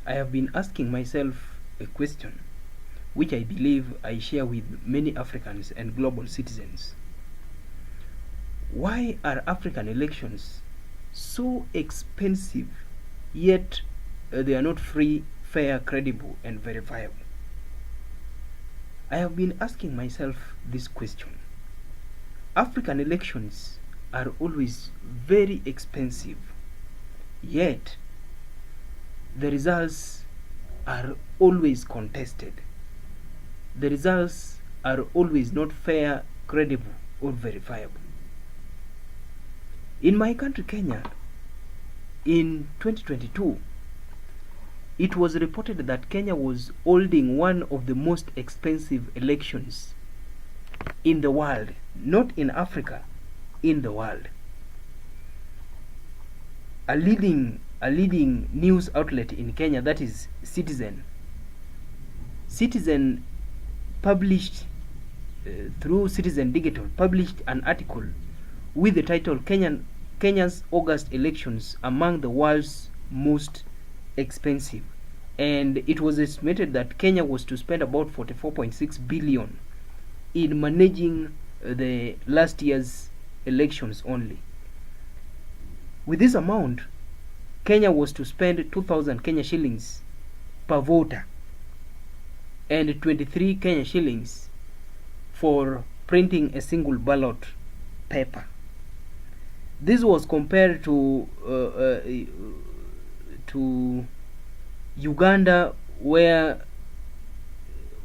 I have been asking myself a question which I believe I share with many Africans and global citizens. Why are African elections so expensive, yet they are not free, fair, credible, and verifiable? I have been asking myself this question. African elections are always very expensive, yet the results are always contested. The results are always not fair, credible, or verifiable. In my country, Kenya, in 2022, it was reported that Kenya was holding one of the most expensive elections in the world, not in Africa, in the world. A leading news outlet in Kenya, that is Citizen published through Citizen Digital, published an article with the title Kenya's August elections among the world's most expensive, and it was estimated that Kenya was to spend about 44.6 billion in managing the last year's elections only. With this amount, Kenya was to spend 2,000 Kenya shillings per voter and 23 Kenya shillings for printing a single ballot paper. This was compared to Uganda, where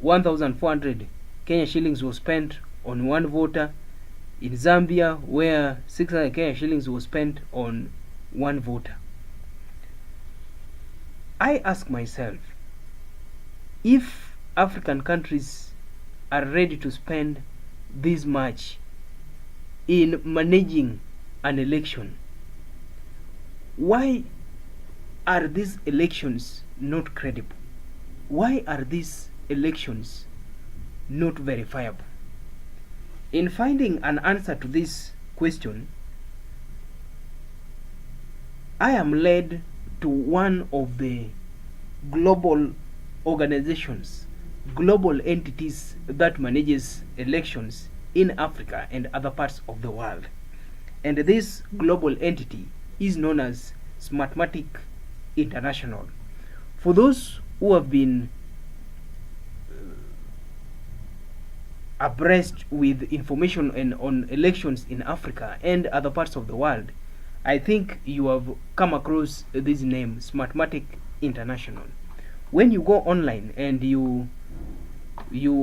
1,400 Kenya shillings was spent on one voter, in Zambia, where 600 Kenya shillings was spent on one voter. I ask myself, if African countries are ready to spend this much in managing an election, why are these elections not credible? Why are these elections not verifiable? In finding an answer to this question, I am led to one of the global organizations, global entities that manages elections in Africa and other parts of the world. And this global entity is known as Smartmatic International. For those who have been abreast with information on elections in Africa and other parts of the world, I think you have come across this name, Smartmatic International. When you go online and you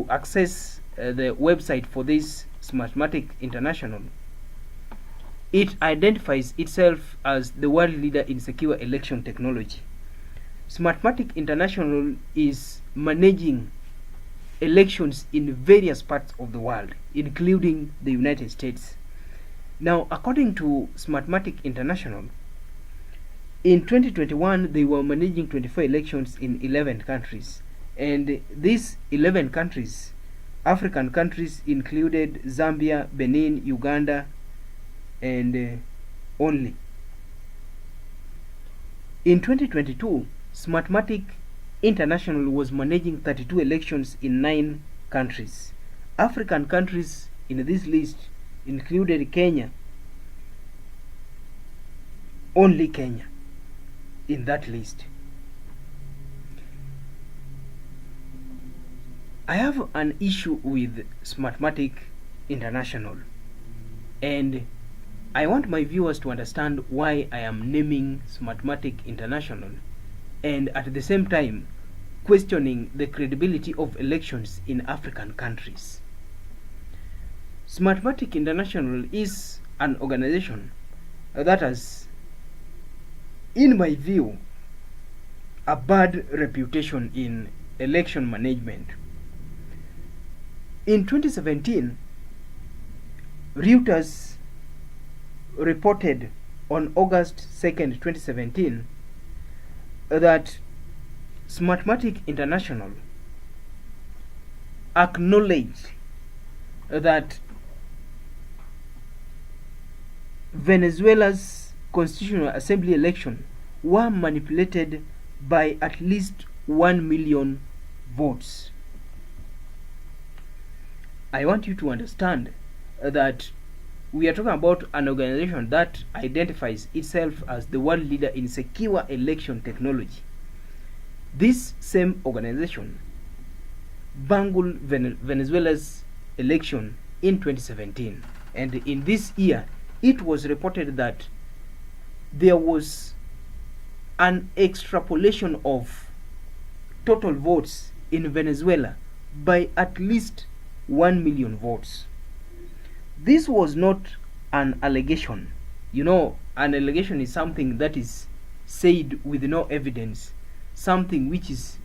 access the website for this Smartmatic International, it identifies itself as the world leader in secure election technology. Smartmatic International is managing elections in various parts of the world, including the United States. Now, according to Smartmatic International, in 2021 they were managing 24 elections in 11 countries, and these 11 countries, African countries, included Zambia, Benin, Uganda, and only. In 2022, Smartmatic International was managing 32 elections in 9 countries. African countries in this list included Kenya, only Kenya in that list. I have an issue with Smartmatic International, and I want my viewers to understand why I am naming Smartmatic International and at the same time questioning the credibility of elections in African countries. Smartmatic International is an organization that has, in my view, a bad reputation in election management. In 2017, Reuters reported on August 2nd, 2017, that Smartmatic International acknowledged that Venezuela's constitutional assembly election were manipulated by at least 1 million votes. I want you to understand that we are talking about an organization that identifies itself as the world leader in secure election technology. This same organization bungled Venezuela's election in 2017, and in this year it was reported that there was an extrapolation of total votes in Venezuela by at least 1 million votes. This was not an allegation. You know, an allegation is something that is said with no evidence, something which is,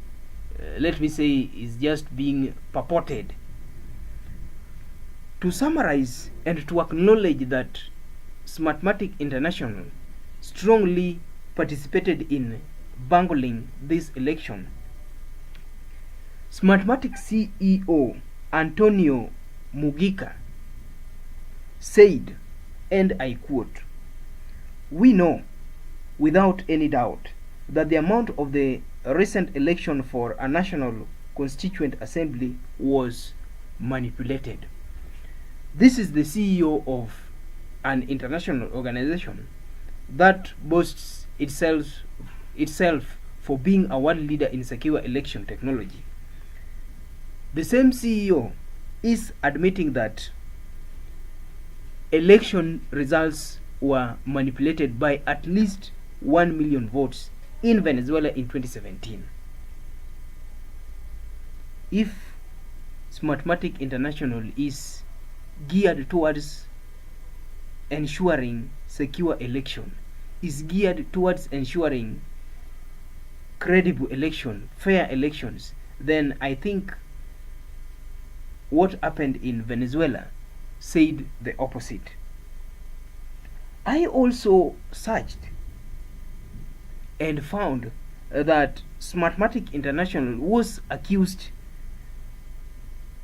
let me say, is just being purported. To summarize and to acknowledge that Smartmatic International strongly participated in bungling this election, Smartmatic CEO Antonio Mugica said, and I quote, "We know without any doubt that the amount of the recent election for a national constituent assembly was manipulated." This is the CEO of an international organization that boasts itself for being a world leader in secure election technology. The same CEO is admitting that election results were manipulated by at least 1 million votes in Venezuela in 2017. If Smartmatic International is geared towards ensuring secure election, is geared towards ensuring credible election, fair elections, then I think what happened in Venezuela said the opposite. I also searched and found that Smartmatic International was accused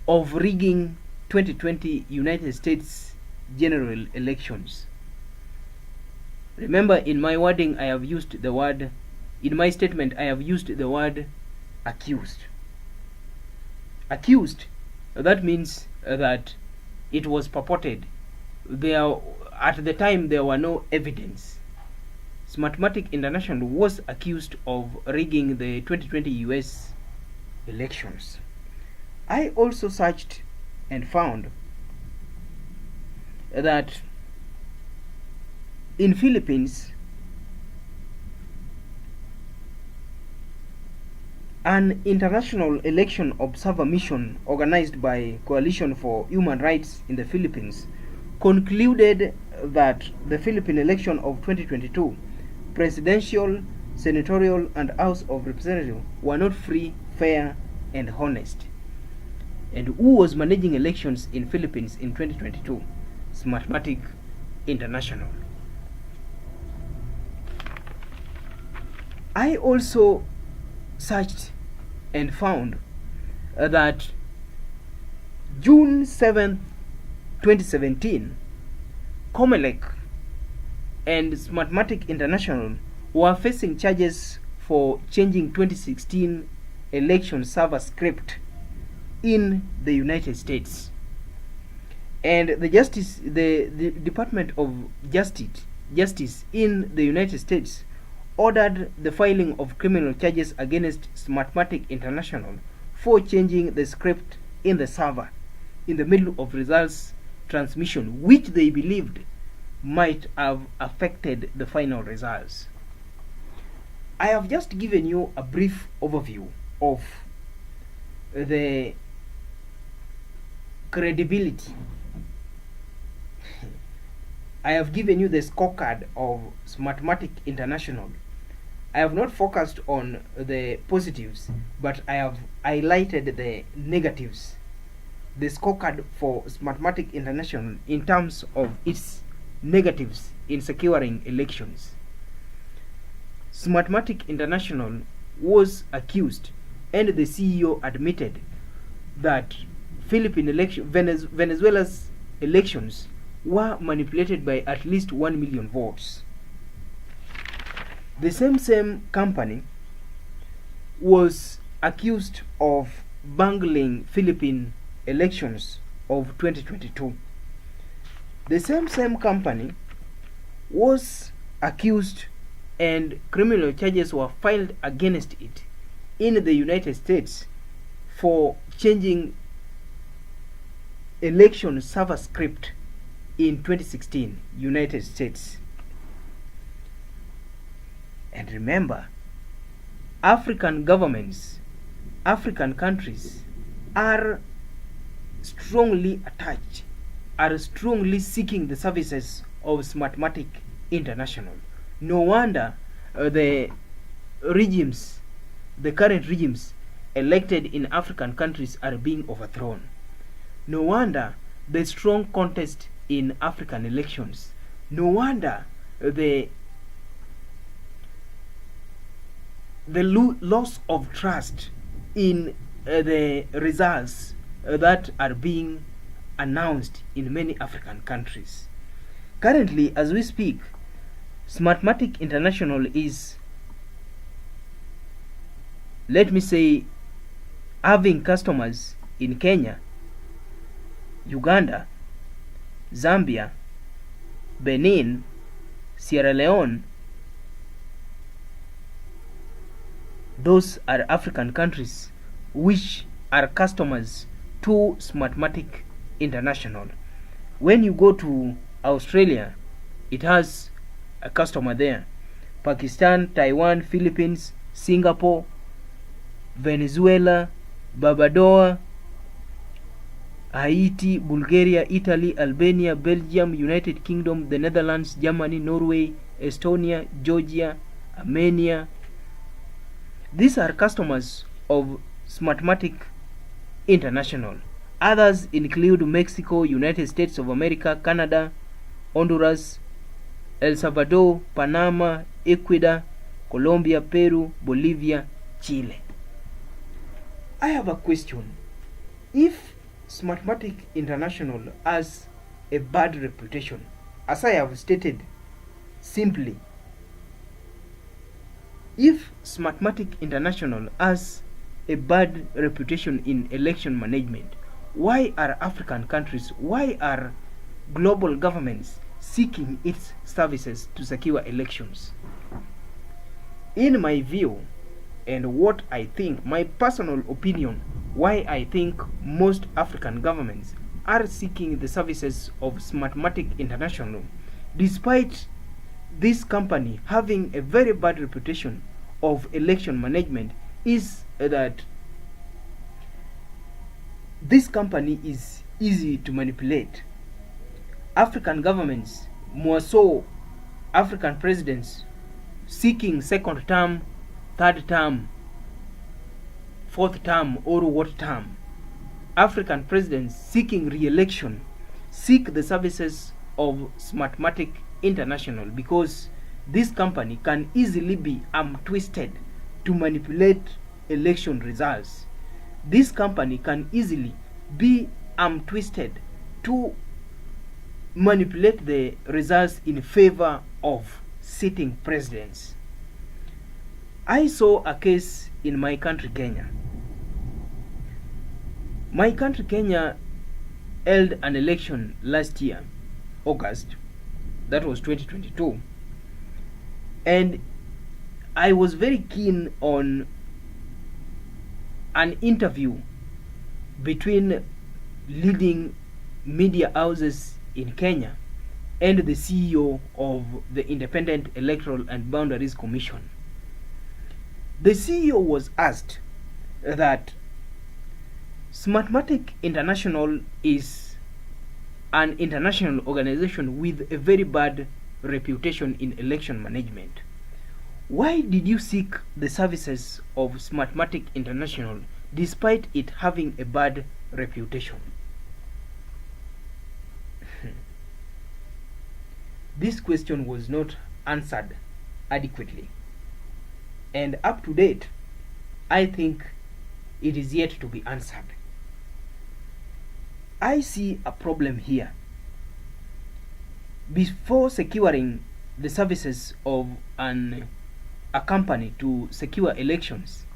of rigging 2020 United States general elections. Remember, in my wording, I have used the word, in my statement, I have used the word accused. Accused, that means that it was purported. At the time, there were no evidence. Smartmatic International was accused of rigging the 2020 US elections. I also searched and found that in Philippines, an international election observer mission organized by Coalition for Human Rights in the Philippines concluded that the Philippine election of 2022, presidential, senatorial, and House of Representatives were not free, fair, and honest. And who was managing elections in Philippines in 2022? Smartmatic International. I also searched and found that June 7th, 2017, Comelec and Smartmatic International were facing charges for changing 2016 election server script in the United States. And the Department of Justice in the United States ordered the filing of criminal charges against Smartmatic International for changing the script in the server in the middle of results transmission, which they believed might have affected the final results. I have just given you a brief overview of the credibility. I have given you the scorecard of Smartmatic International. I have not focused on the positives, but I have highlighted the negatives. The scorecard for Smartmatic International in terms of its negatives in securing elections. Smartmatic International was accused, and the CEO admitted that Venezuela's elections were manipulated by at least 1 million votes. The same company was accused of bungling Philippine elections of 2022. The same company was accused and criminal charges were filed against it in the United States for changing election server script in 2016, United States. And remember, African governments, African countries are strongly attached, are strongly seeking the services of Smartmatic International. No wonder the current regimes elected in African countries are being overthrown. No wonder the strong contest in African elections. No wonder the loss of trust in the results that are being announced in many African countries. Currently, as we speak, Smartmatic International is, let me say, having customers in Kenya, Uganda, Zambia, Benin, Sierra Leone. Those are African countries which are customers to Smartmatic International. When you go to Australia, it has a customer there. Pakistan, Taiwan, Philippines, Singapore, Venezuela, Barbados, Haiti, Bulgaria, Italy, Albania, Belgium, United Kingdom, the Netherlands, Germany, Norway, Estonia, Georgia, Armenia. These are customers of Smartmatic International. Others include Mexico, United States of America, Canada, Honduras, El Salvador, Panama, Ecuador, Colombia, Peru, Bolivia, Chile. I have a question. If Smartmatic International has a bad reputation, as I have stated simply, if Smartmatic International has a bad reputation in election management, why are African countries, why are global governments seeking its services to secure elections? In my view, and what I think, my personal opinion, why I think most African governments are seeking the services of Smartmatic International, despite this company having a very bad reputation of election management, is that this company is easy to manipulate. African governments, more so African presidents seeking second term, third term, fourth term, or what term, African presidents seeking re-election seek the services of Smartmatic International because this company can easily be twisted to manipulate election results. This company can easily be twisted to manipulate the results in favor of sitting presidents. I saw a case in my country, Kenya. My country, Kenya, held an election last year, August, that was 2022, and I was very keen on an interview between leading media houses in Kenya and the CEO of the Independent Electoral and Boundaries Commission. The CEO was asked that Smartmatic International is an international organization with a very bad reputation in election management. Why did you seek the services of Smartmatic International despite it having a bad reputation? This question was not answered adequately. And up to date, I think it is yet to be answered. I see a problem here. Before securing the services of a company to secure elections,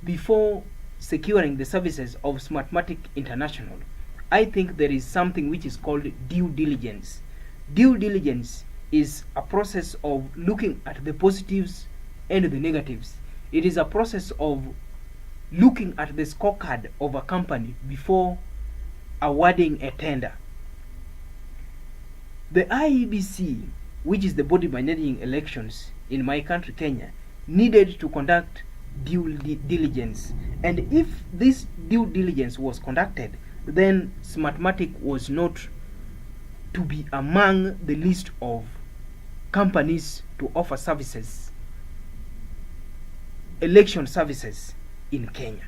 before securing the services of Smartmatic International, I think there is something which is called due diligence. Due diligence is a process of looking at the positives and the negatives. It is a process of looking at the scorecard of a company before awarding a tender. The IEBC, which is the body managing elections in my country, Kenya, needed to conduct due diligence. And if this due diligence was conducted, then Smartmatic was not to be among the list of companies to offer services, election services in Kenya,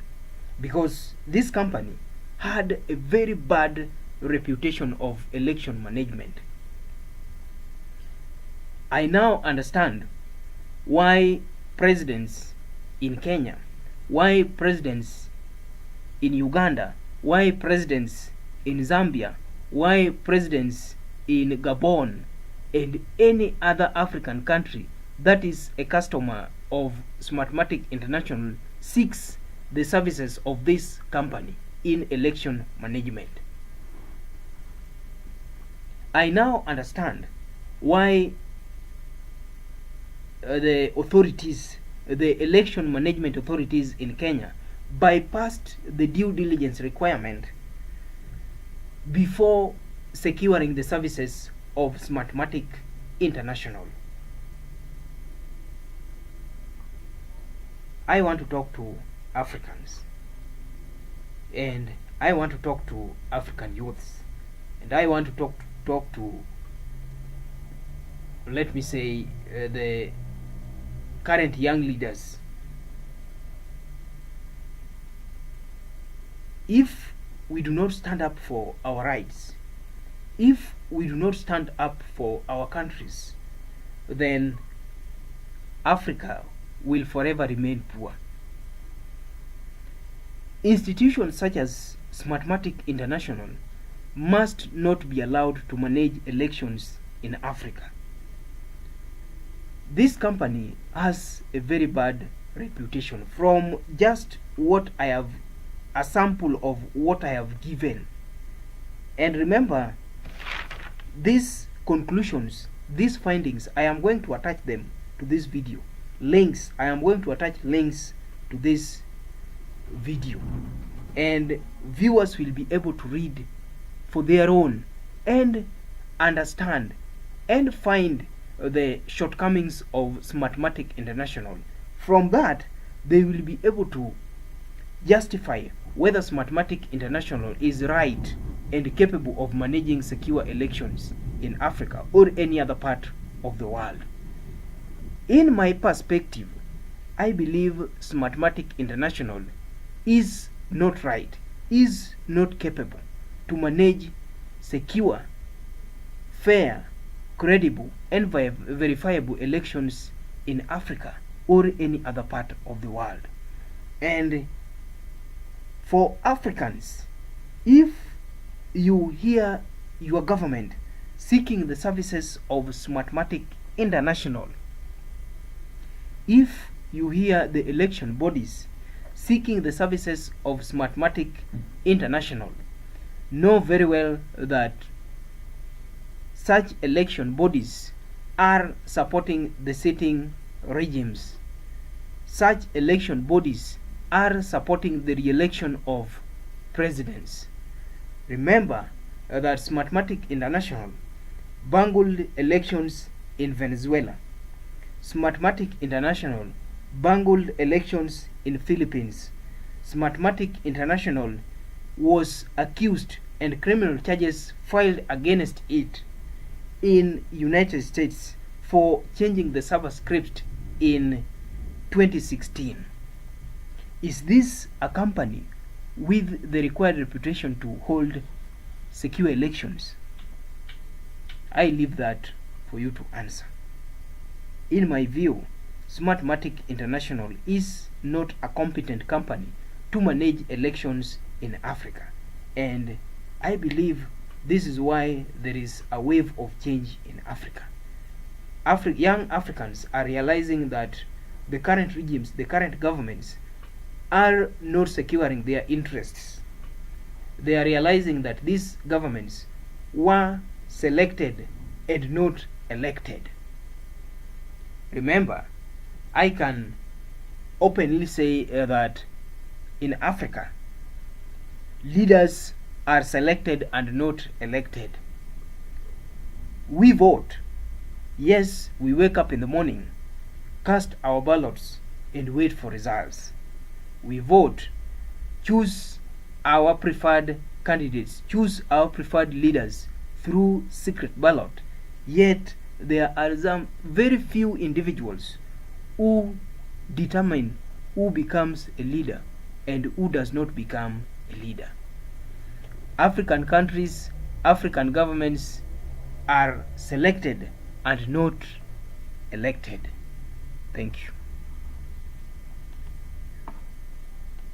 because this company had a very bad reputation of election management. I now understand why presidents in Kenya, why presidents in Uganda, why presidents in Zambia, why presidents in Gabon and any other African country that is a customer of Smartmatic International seeks the services of this company in election management. I now understand why the authorities, the election management authorities in Kenya, bypassed the due diligence requirement before securing the services of Smartmatic International. I want to talk to Africans, and I want to talk to African youths, and I want to talk to, let me say, the current young leaders. If we do not stand up for our rights, if we do not stand up for our countries, then Africa will forever remain poor. Institutions such as Smartmatic International must not be allowed to manage elections in Africa. This company has a very bad reputation. From just what I have, a sample of what I have given. And remember, these conclusions, these findings, I am going to attach them to this video. Links, I am going to attach links to this video. And viewers will be able to read for their own and understand and find the shortcomings of Smartmatic International. From that, they will be able to justify whether Smartmatic International is right and capable of managing secure elections in Africa or any other part of the world. In my perspective, I believe Smartmatic International is not right, is not capable to manage secure, fair, credible and verifiable elections in Africa or any other part of the world. And for Africans, if you hear your government seeking the services of Smartmatic International, if you hear the election bodies seeking the services of Smartmatic International, know very well that such election bodies are supporting the sitting regimes. Such election bodies are supporting the re-election of presidents. Remember that Smartmatic International bungled elections in Venezuela. Smartmatic International bungled elections in Philippines. Smartmatic International was accused and criminal charges filed against it in United States for changing the server script in 2016. Is this a company with the required reputation to hold secure elections? I leave that for you to answer. In my view, Smartmatic International is not a competent company to manage elections in Africa, and I believe this is why there is a wave of change in Africa. Young Africans are realizing that the current regimes, the current governments are not securing their interests. They are realizing that these governments were selected and not elected. Remember, I can openly say that in Africa, leaders are selected and not elected. We vote. Yes, we wake up in the morning, cast our ballots, and wait for results. We vote, choose our preferred candidates, choose our preferred leaders through secret ballot. Yet there are some very few individuals who determine who becomes a leader and who does not become a leader. African countries, African governments are selected and not elected. Thank you.